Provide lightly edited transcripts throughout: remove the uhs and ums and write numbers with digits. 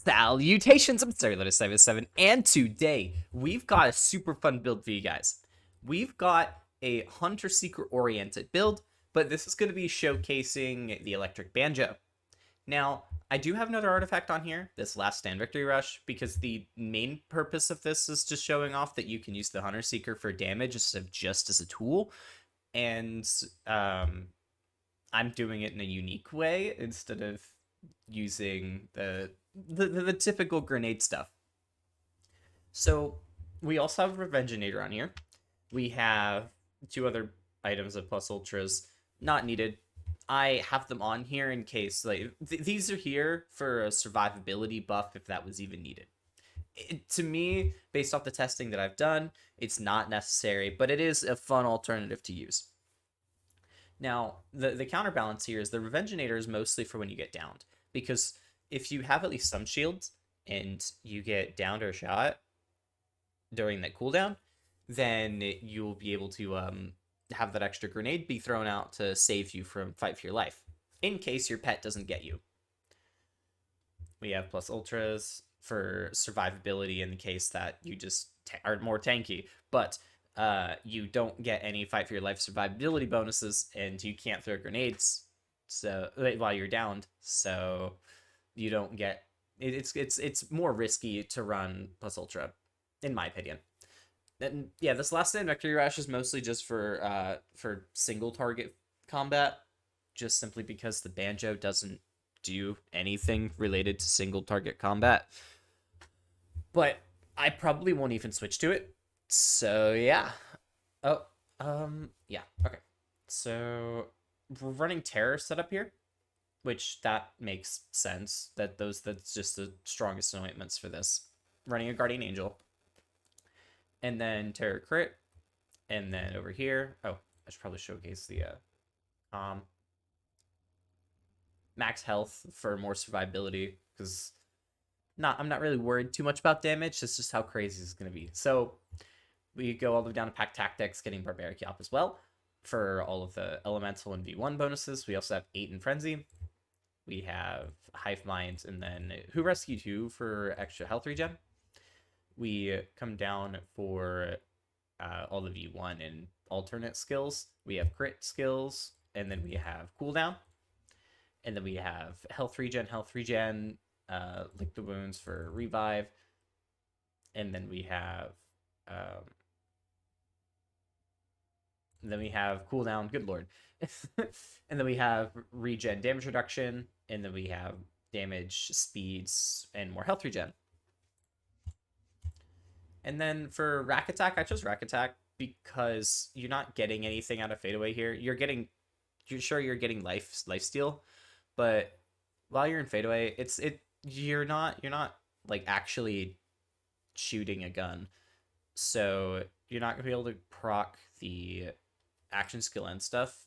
Salutations, I'm StarLetter77, and today we've got a super fun build for you guys. We've got a Hunter-Seeker oriented build, but this is going to be showcasing the Electric Banjo. Now, I do have another artifact on here, this Last Stand Victory Rush, because the main purpose of this is just showing off that you can use the Hunter-Seeker for damage instead of just as a tool, and I'm doing it in a unique way instead of using the typical grenade stuff. So we also have Revengeinator on here. We have two other items of plus ultras, not needed. I have them on here in case, like, these are here for a survivability buff if that was even needed. To me, based off the testing that I've done, it's not necessary, but it is a fun alternative to use. Now, the counterbalance here is the Revengeinator is mostly for when you get downed, because if you have at least some shields and you get downed or shot during that cooldown, then you'll be able to have that extra grenade be thrown out to save you from fight for your life, in case your pet doesn't get you. We have plus ultras for survivability in the case that you just are more tanky, but you don't get any fight for your life survivability bonuses, and you can't throw grenades so while you're downed, so you don't get it's more risky to run plus ultra, in my opinion. And yeah, this Last Stand Victory Rush is mostly just for single target combat, just simply because the banjo doesn't do anything related to single target combat. But I probably won't even switch to it. So yeah. Yeah, okay. So we're running Terror setup here, which that makes sense. That's just the strongest anointments for this. Running a Guardian Angel. And then Terror crit. And then over here, I should probably showcase the max health for more survivability, because I'm not really worried too much about damage. It's just how crazy it's going to be. So we go all the way down to Pack Tactics, getting Barbaric Yop as well for all of the Elemental and V1 bonuses. We also have 8 in Frenzy. We have Hive Mind, and then Who Rescued Who for extra health regen. We come down for all the V1 and alternate skills. We have crit skills, and then we have cooldown. And then we have health regen, Lick the Wounds for revive. And then we have cooldown, good lord. And then we have regen damage reduction, and then we have damage speeds and more health regen. And then for Rack Attack, I chose Rack Attack because you're not getting anything out of Fadeaway here. You're getting life steal, but while you're in Fadeaway, you're not like actually shooting a gun, so you're not gonna be able to proc the action skill and stuff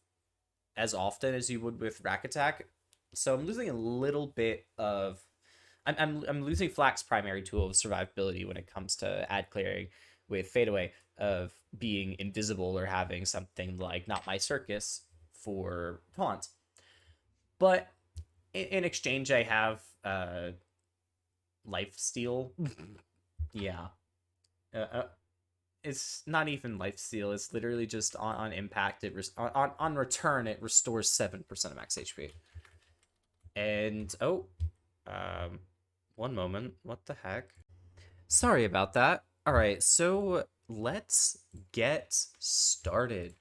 as often as you would with Rack Attack. So I'm losing a little bit of I'm losing Fl4k's primary tool of survivability when it comes to ad clearing with Fadeaway, of being invisible or having something like Not My Circus for taunt. But in exchange, I have life steal. Yeah. It's not even life steal. It's literally just on impact. On return, it restores 7% of max HP. And one moment. What the heck? Sorry about that. All right, so let's get started.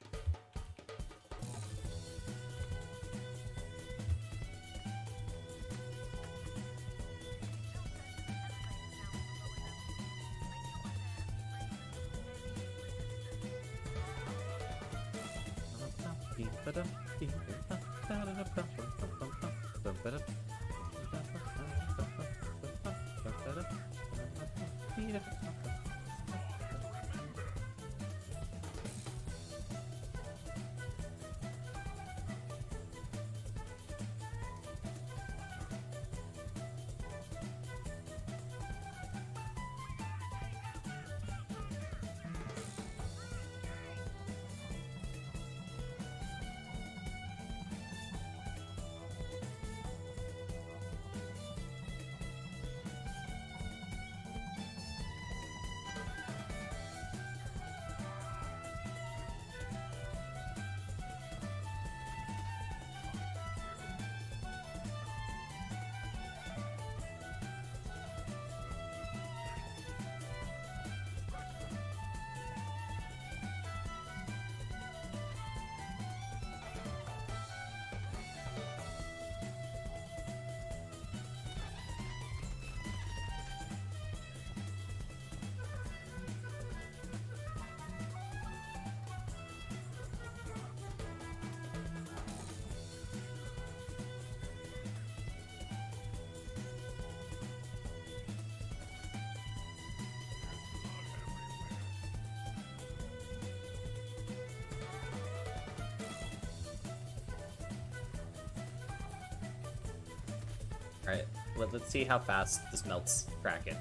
Alright, let's see how fast this melts Kraken.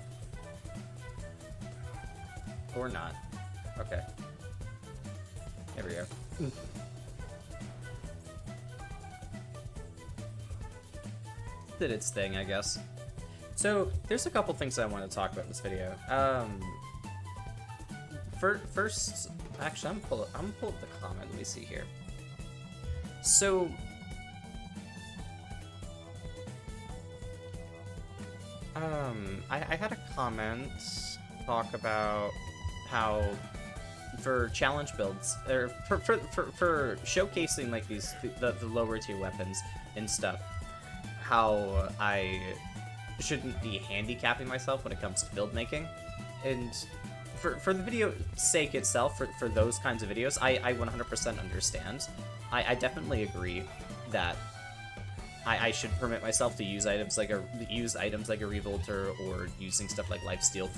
Or not. Okay. There we go. Did its thing, I guess. So, there's a couple things I want to talk about in this video. First, actually, I'm gonna pull up the comment. Let me see here. So, I had a comment talk about how for challenge builds, or for showcasing like the lower tier weapons and stuff, how I shouldn't be handicapping myself when it comes to build making. And for the video sake itself, for those kinds of videos, I 100% understand. I definitely agree that I should permit myself to use items like a revolter or using stuff like lifesteal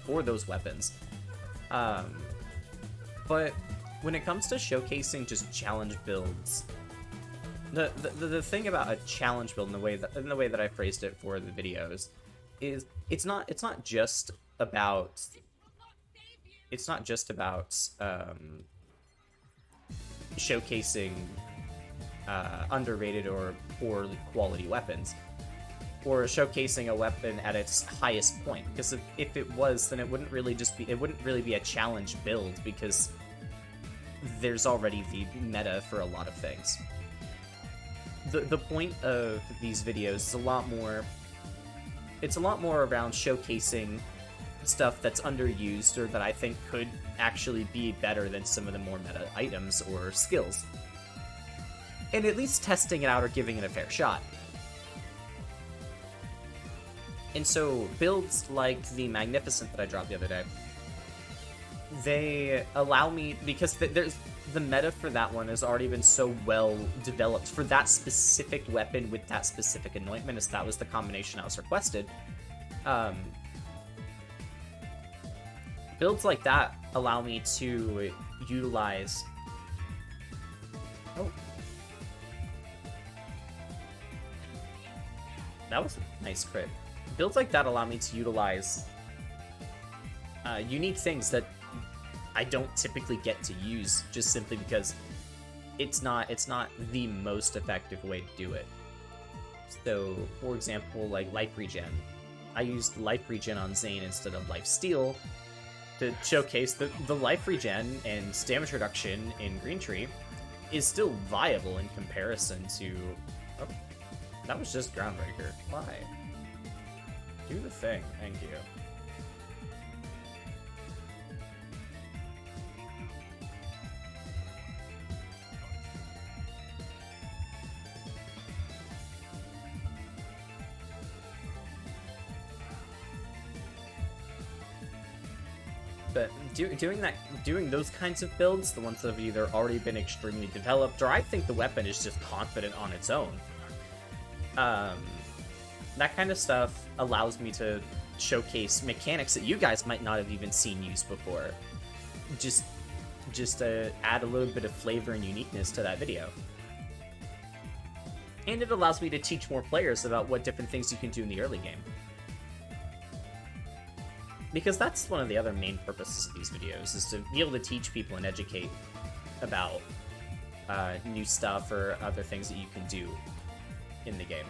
for those weapons. But when it comes to showcasing just challenge builds, the thing about a challenge build in the way that I phrased it for the videos is it's not just about showcasing underrated or poorly quality weapons, or showcasing a weapon at its highest point. Because if it was, then it wouldn't really be a challenge build, because there's already the meta for a lot of things. The point of these videos is a lot more around showcasing stuff that's underused, or that I think could actually be better than some of the more meta items or skills, and at least testing it out or giving it a fair shot. And so builds like the Magnificent that I dropped the other day, they allow me, because there's the meta for that one has already been so well developed for that specific weapon with that specific anointment, as that was the combination I was requested. Builds like that allow me to utilize... Oh. That was a nice crit. Builds like that allow me to utilize unique things that I don't typically get to use, just simply because it's not the most effective way to do it. So, for example, like life regen. I used life regen on Zane instead of life steal to showcase that the life regen and damage reduction in Green Tree is still viable in comparison to... Oh, that was just Groundbreaker. Why? Do the thing. Thank you. But doing those kinds of builds, the ones that have either already been extremely developed, or I think the weapon is just confident on its own, that kind of stuff allows me to showcase mechanics that you guys might not have even seen used before. Just to add a little bit of flavor and uniqueness to that video. And it allows me to teach more players about what different things you can do in the early game. Because that's one of the other main purposes of these videos, is to be able to teach people and educate about new stuff or other things that you can do in the game.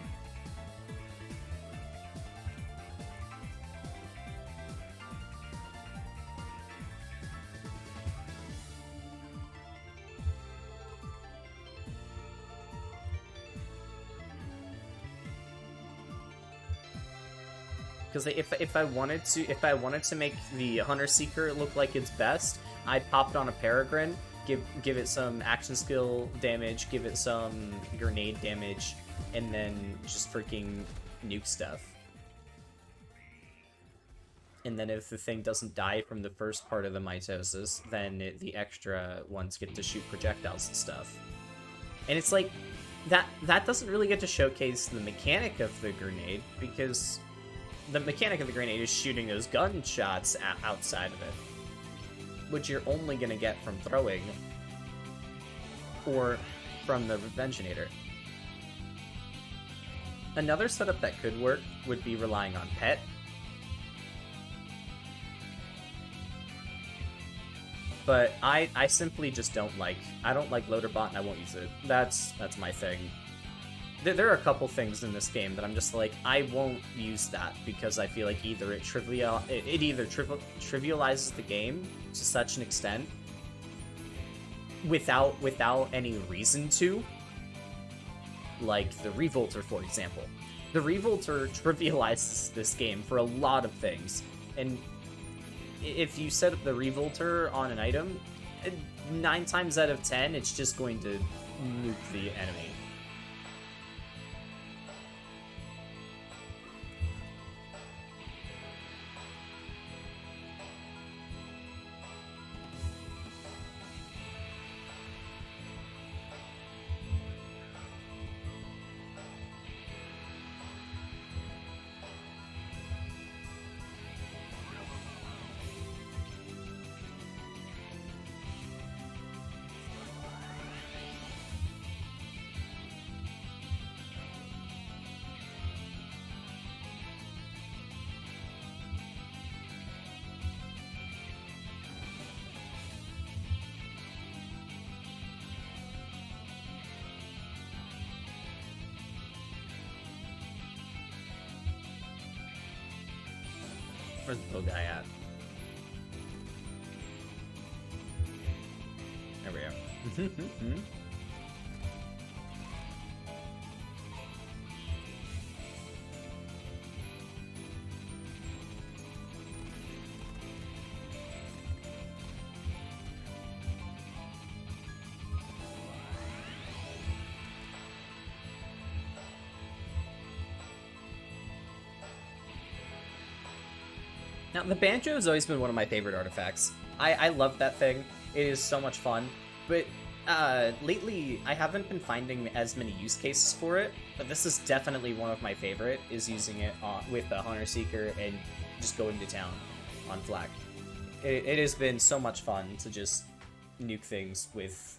Because if I wanted to make the Hunter Seeker look like its best, I'd pop it on a Peregrine, give it some action skill damage, give it some grenade damage, and then just freaking nuke stuff. And then if the thing doesn't die from the first part of the mitosis, then the extra ones get to shoot projectiles and stuff. And it's like, that doesn't really get to showcase the mechanic of the grenade, because the mechanic of the grenade is shooting those gunshots outside of it, which you're only going to get from throwing or from the Revengeinator. Another setup that could work would be relying on Pet. But I simply just don't like... I don't like Loaderbot and I won't use it. That's my thing. There are a couple things in this game that I'm just like, I won't use that because I feel like either it trivializes the game to such an extent without any reason to. Like the Revolter, for example. The Revolter trivializes this game for a lot of things, and if you set up the Revolter on an item, 9 times out of 10, it's just going to nuke the enemy. Where's the bow guy at? There we go. Now, the banjo has always been one of my favorite artifacts. I love that thing. It is so much fun. But lately, I haven't been finding as many use cases for it. But this is definitely one of my favorite, is using it with the Hunter Seeker and just going to town on Flak. It has been so much fun to just nuke things with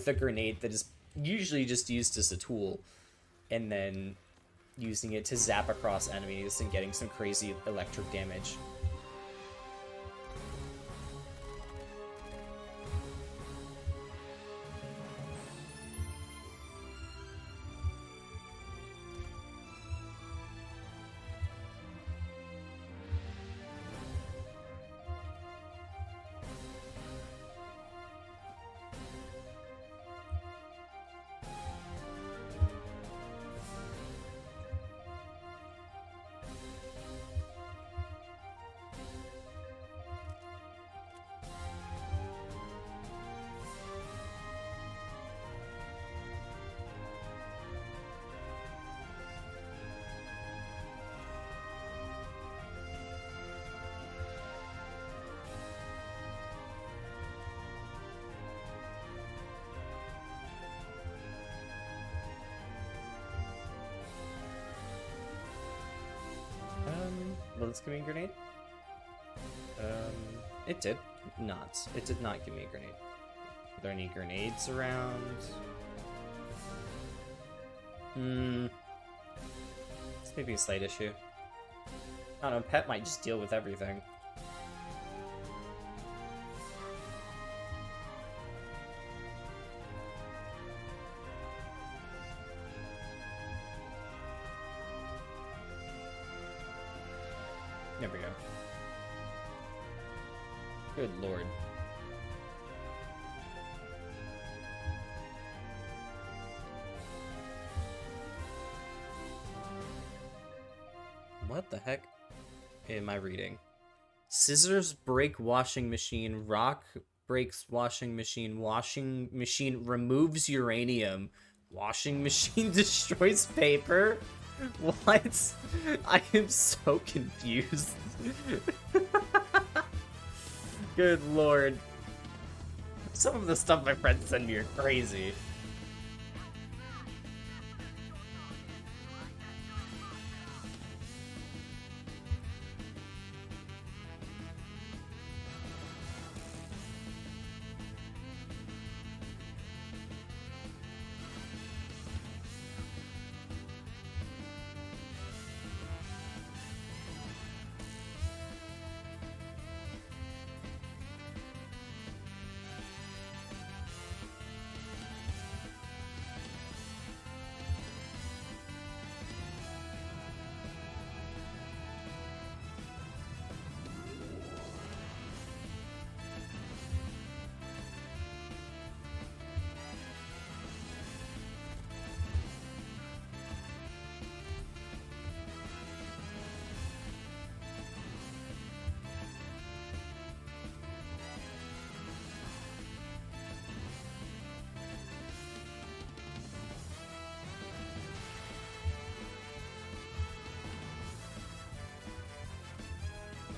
a grenade that is usually just used as a tool. And then using it to zap across enemies and getting some crazy electric damage. Will this give me a grenade? It did not. It did not give me a grenade. Are there any grenades around? This may be a slight issue. I don't know, Pet might just deal with everything. There we go. Good lord. What the heck am I reading? Scissors break washing machine, rock breaks washing machine removes uranium, washing machine destroys paper? What? I am so confused. Good lord. Some of the stuff my friends send me are crazy.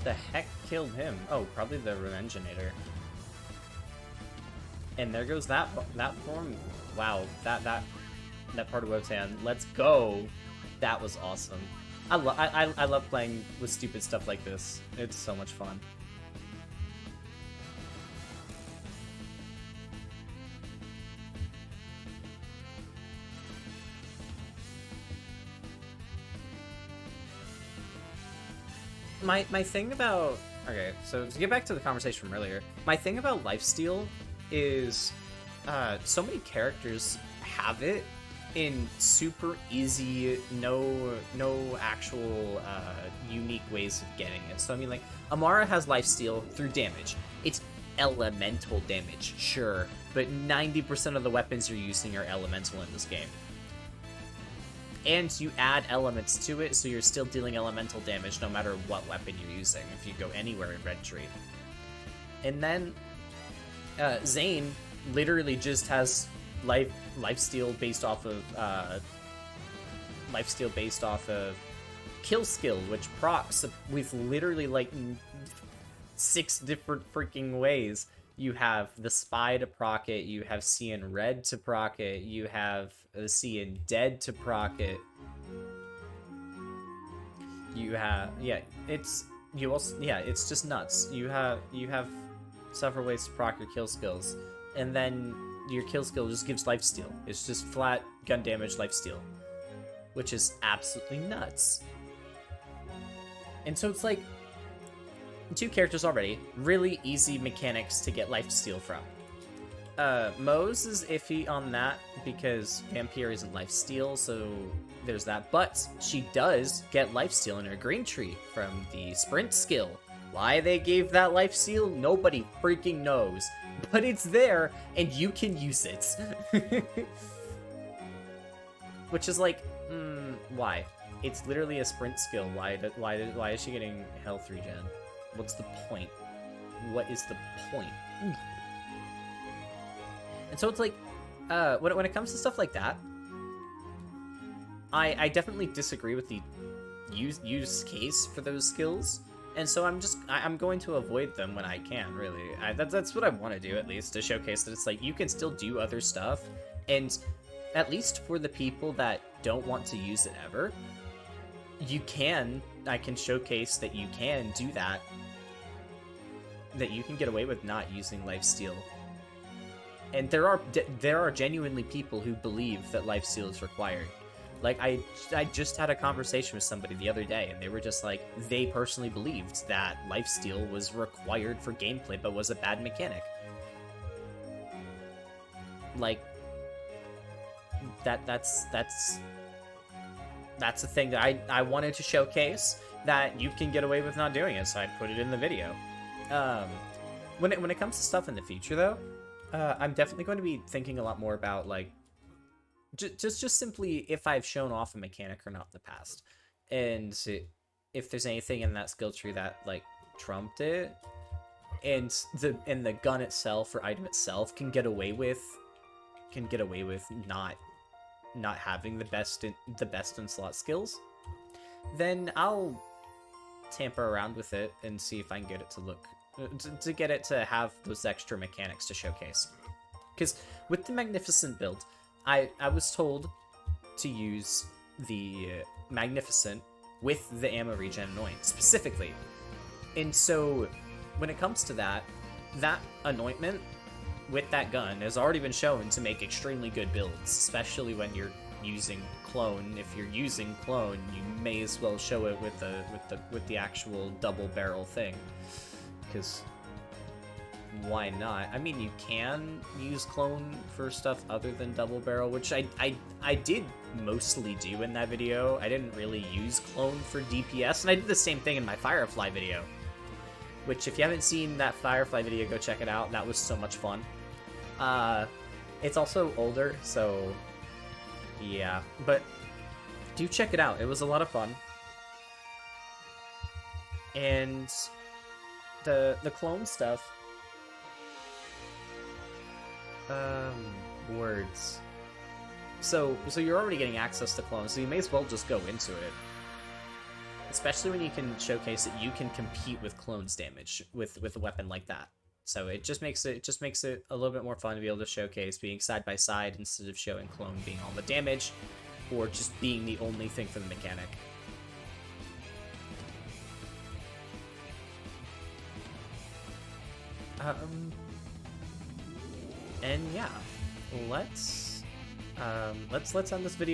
The heck killed him? Oh, probably the Revenginator. And there goes that form. Wow, that part of Wotan. Let's go. That was awesome. I love playing with stupid stuff like this. It's so much fun. My thing about... Okay, so to get back to the conversation from earlier, my thing about lifesteal is so many characters have it in super easy, no actual unique ways of getting it. So I mean, like, Amara has lifesteal through damage. It's elemental damage, sure, but 90% of the weapons you're using are elemental in this game. And you add elements to it, so you're still dealing elemental damage no matter what weapon you're using if you go anywhere in Red Tree. And then Zane literally just has lifesteal based off of kill skill, which procs with literally like 6 different freaking ways. You have the Spy to proc it, you have Seeing Red to proc it, you have Seeing Dead to proc it. You have it's just nuts. You have several ways to proc your kill skills, and then your kill skill just gives lifesteal. It's just flat gun damage lifesteal, which is absolutely nuts. And so it's like 2 characters already, really easy mechanics to get lifesteal from. Moze is iffy on that because Vampire isn't lifesteal, so there's that. But she does get lifesteal in her green tree from the sprint skill. Why they gave that lifesteal, nobody freaking knows. But it's there, and you can use it. Which is like, why? It's literally a sprint skill. Why is she getting health regen? What's the point? What is the point? And so it's like, when it comes to stuff like that, I definitely disagree with the use case for those skills, and so I'm going to avoid them when I can. Really, that's what I want to do, at least, to showcase that it's like you can still do other stuff, and at least for the people that don't want to use it ever, I can showcase that you can do that. That you can get away with not using lifesteal. And there are genuinely people who believe that lifesteal is required. Like, I just had a conversation with somebody the other day, and they were just like, they personally believed that lifesteal was required for gameplay, but was a bad mechanic. Like, that's a thing that I wanted to showcase, that you can get away with not doing it, so I put it in the video. When it comes to stuff in the future, though, I'm definitely going to be thinking a lot more about, like, just simply if I've shown off a mechanic or not in the past, and if there's anything in that skill tree that, like, trumped it, and the gun itself or item itself can get away with not having the best in slot skills, then I'll tamper around with it and see if I can get it to look to get it to have those extra mechanics to showcase. Because with the Magnificent build, I was told to use the Magnificent with the ammo regen anoint specifically, and so when it comes to that anointment with that gun has already been shown to make extremely good builds, especially when you're using clone. If you're using clone, you may as well show it with the actual double barrel thing, because why not? I mean, you can use clone for stuff other than double barrel, which I did mostly do in that video. I didn't really use clone for DPS, and I did the same thing in my Firefly video, which if you haven't seen that Firefly video, go check it out. That was so much fun. It's also older, so yeah, but do check it out. It was a lot of fun. And the clone stuff, words. So you're already getting access to clones, so you may as well just go into it. especially when you can showcase that you can compete with clones damage with a weapon like that. So it just makes it a little bit more fun to be able to showcase being side by side instead of showing clone being all the damage or just being the only thing for the mechanic. And yeah, let's end this video